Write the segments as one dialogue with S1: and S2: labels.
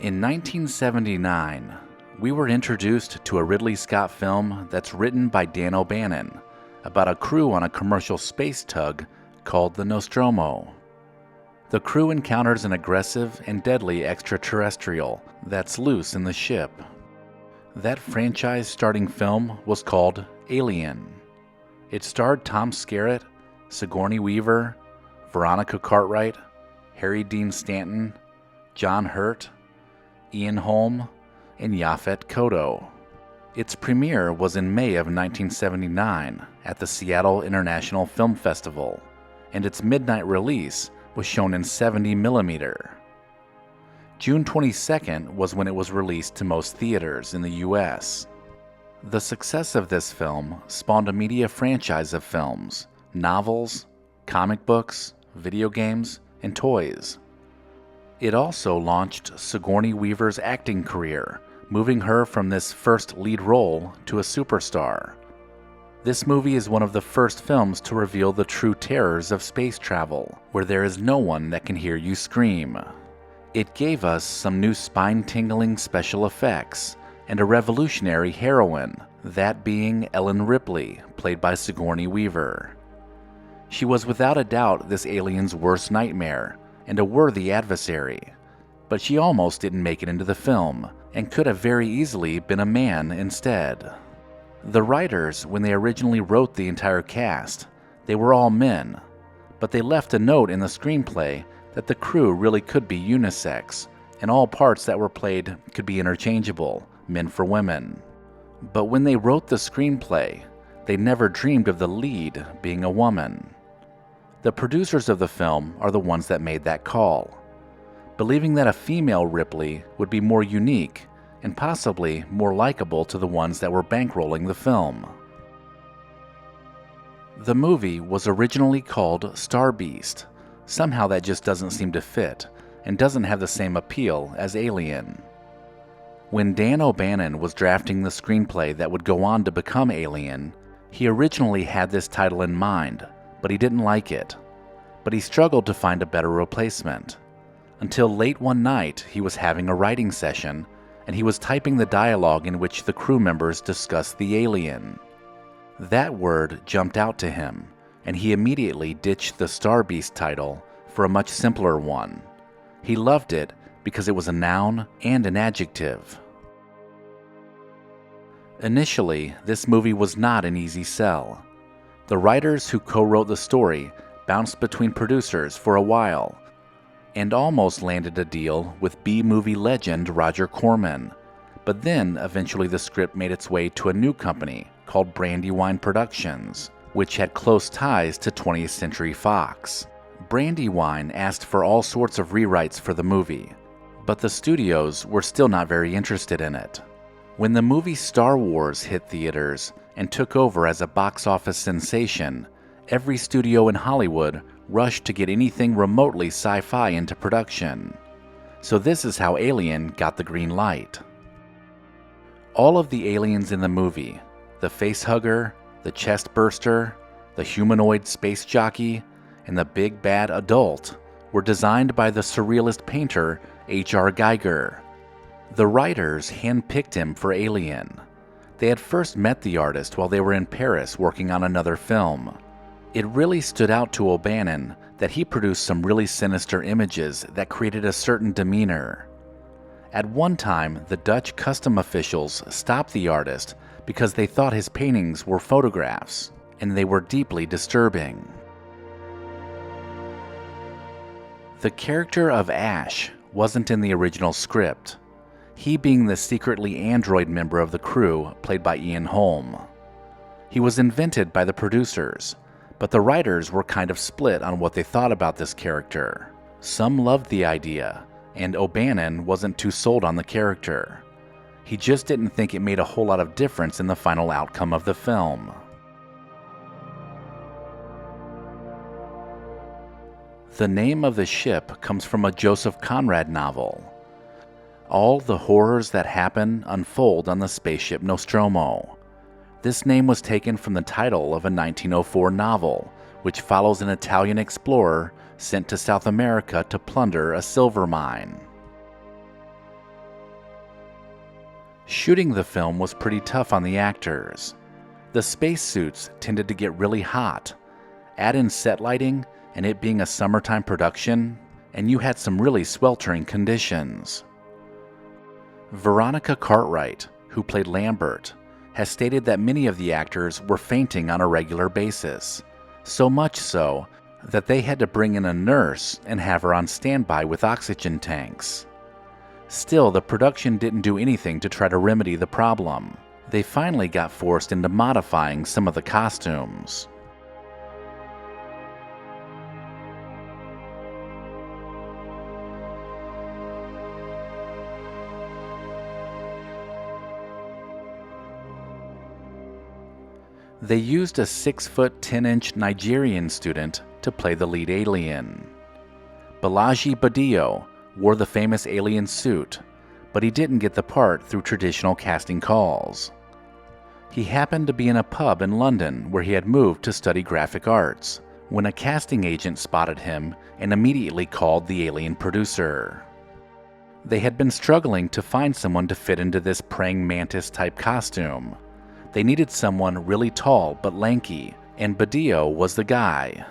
S1: In 1979, we were introduced to a Ridley Scott film that's written by Dan O'Bannon about a crew on a commercial space tug called the Nostromo. The crew encounters an aggressive and deadly extraterrestrial that's loose in the ship. That franchise-starting film was called Alien. It starred Tom Skerritt, Sigourney Weaver, Veronica Cartwright, Harry Dean Stanton, John Hurt, Ian Holm, and Yaphet Kotto. Its premiere was in May of 1979 at the Seattle International Film Festival, and its midnight release was shown in 70mm. June 22nd was when it was released to most theaters in the U.S. The success of this film spawned a media franchise of films, novels, comic books, video games, and toys. It also launched Sigourney Weaver's acting career, moving her from this first lead role to a superstar. This movie is one of the first films to reveal the true terrors of space travel, where there is no one that can hear you scream. It gave us some new spine-tingling special effects and a revolutionary heroine, that being Ellen Ripley, played by Sigourney Weaver. She was without a doubt this alien's worst nightmare, and a worthy adversary, but she almost didn't make it into the film, and could have very easily been a man instead. The writers, when they originally wrote the entire cast, they were all men, but they left a note in the screenplay that the crew really could be unisex, and all parts that were played could be interchangeable, men for women. But when they wrote the screenplay, they never dreamed of the lead being a woman. The producers of the film are the ones that made that call, believing that a female Ripley would be more unique and possibly more likable to the ones that were bankrolling the film. The movie was originally called Star Beast. Somehow that just doesn't seem to fit and doesn't have the same appeal as Alien. When Dan O'Bannon was drafting the screenplay that would go on to become Alien, he originally had this title in mind, but he didn't like it. But he struggled to find a better replacement. Until late one night, he was having a writing session, and he was typing the dialogue in which the crew members discussed the alien. That word jumped out to him, and he immediately ditched the Star Beast title for a much simpler one. He loved it because it was a noun and an adjective. Initially, this movie was not an easy sell. The writers who co-wrote the story bounced between producers for a while, and almost landed a deal with B-movie legend Roger Corman, but then eventually the script made its way to a new company called Brandywine Productions, which had close ties to 20th Century Fox. Brandywine asked for all sorts of rewrites for the movie, but the studios were still not very interested in it. When the movie Star Wars hit theaters and took over as a box office sensation, every studio in Hollywood rushed to get anything remotely sci-fi into production. So this is how Alien got the green light. All of the aliens in the movie, the facehugger, the chest burster, the humanoid space jockey, and the big bad adult, were designed by the surrealist painter H.R. Giger. The writers handpicked him for Alien. They had first met the artist while they were in Paris working on another film. It really stood out to O'Bannon that he produced some really sinister images that created a certain demeanor. At one time, the Dutch custom officials stopped the artist because they thought his paintings were photographs, and they were deeply disturbing. The character of Ash wasn't in the original script, he being the secretly android member of the crew played by Ian Holm. He was invented by the producers, but the writers were kind of split on what they thought about this character. Some loved the idea, and O'Bannon wasn't too sold on the character. He just didn't think it made a whole lot of difference in the final outcome of the film. The name of the ship comes from a Joseph Conrad novel. All the horrors that happen unfold on the spaceship Nostromo. This name was taken from the title of a 1904 novel, which follows an Italian explorer sent to South America to plunder a silver mine. Shooting the film was pretty tough on the actors. The spacesuits tended to get really hot. Add in set lighting and it being a summertime production, and you had some really sweltering conditions. Veronica Cartwright, who played Lambert, has stated that many of the actors were fainting on a regular basis, so much so that they had to bring in a nurse and have her on standby with oxygen tanks. Still, the production didn't do anything to try to remedy the problem. They finally got forced into modifying some of the costumes. They used a 6-foot 10-inch Nigerian student to play the lead alien. Balaji Badio wore the famous alien suit, but he didn't get the part through traditional casting calls. He happened to be in a pub in London where he had moved to study graphic arts, when a casting agent spotted him and immediately called the alien producer. They had been struggling to find someone to fit into this praying mantis-type costume. They needed someone really tall but lanky, and Badio was the guy.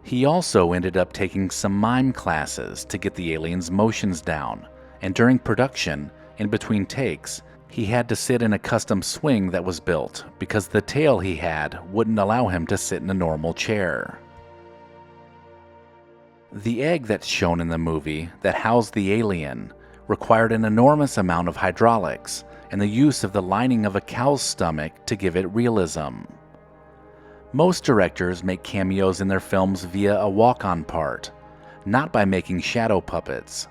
S1: He also ended up taking some mime classes to get the alien's motions down, and during production, in between takes, he had to sit in a custom swing that was built because the tail he had wouldn't allow him to sit in a normal chair. The egg that's shown in the movie that housed the alien required an enormous amount of hydraulics and the use of the lining of a cow's stomach to give it realism. Most directors make cameos in their films via a walk-on part, not by making shadow puppets.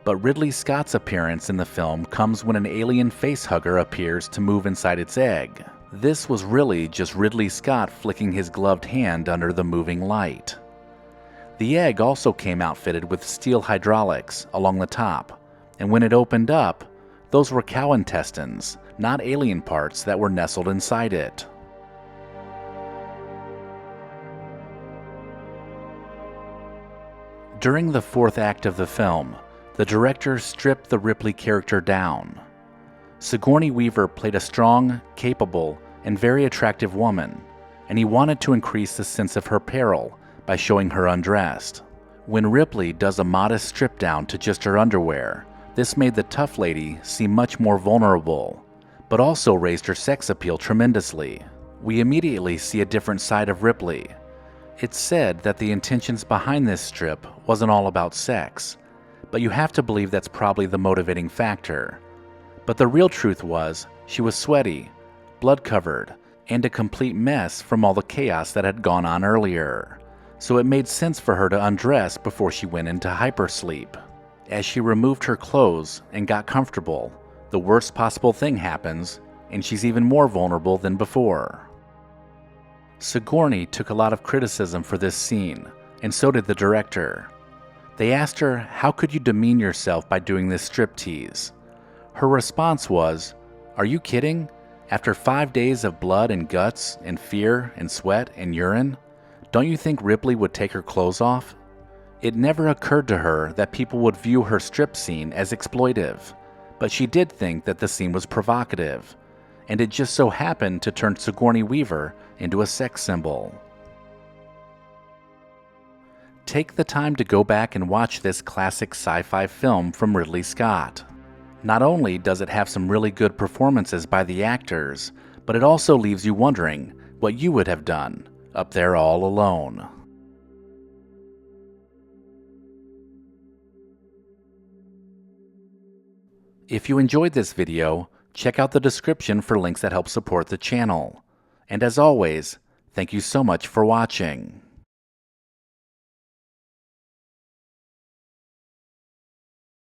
S1: But Ridley Scott's appearance in the film comes when an alien facehugger appears to move inside its egg. This was really just Ridley Scott flicking his gloved hand under the moving light. The egg also came outfitted with steel hydraulics along the top, and when it opened up, those were cow intestines, not alien parts that were nestled inside it. During the fourth act of the film, the director stripped the Ripley character down. Sigourney Weaver played a strong, capable, and very attractive woman, and he wanted to increase the sense of her peril by showing her undressed. When Ripley does a modest strip down to just her underwear, this made the tough lady seem much more vulnerable, but also raised her sex appeal tremendously. We immediately see a different side of Ripley. It's said that the intentions behind this strip wasn't all about sex, but you have to believe that's probably the motivating factor. But the real truth was, she was sweaty, blood-covered, and a complete mess from all the chaos that had gone on earlier. So it made sense for her to undress before she went into hypersleep. As she removed her clothes and got comfortable, the worst possible thing happens, and she's even more vulnerable than before. Sigourney took a lot of criticism for this scene, and so did the director. They asked her, "How could you demean yourself by doing this striptease?" Her response was, "Are you kidding? After 5 days of blood and guts and fear and sweat and urine, don't you think Ripley would take her clothes off?" It never occurred to her that people would view her strip scene as exploitive, but she did think that the scene was provocative, and it just so happened to turn Sigourney Weaver into a sex symbol. Take the time to go back and watch this classic sci-fi film from Ridley Scott. Not only does it have some really good performances by the actors, but it also leaves you wondering what you would have done up there all alone. If you enjoyed this video, check out the description for links that help support the channel. And as always, thank you so much for watching.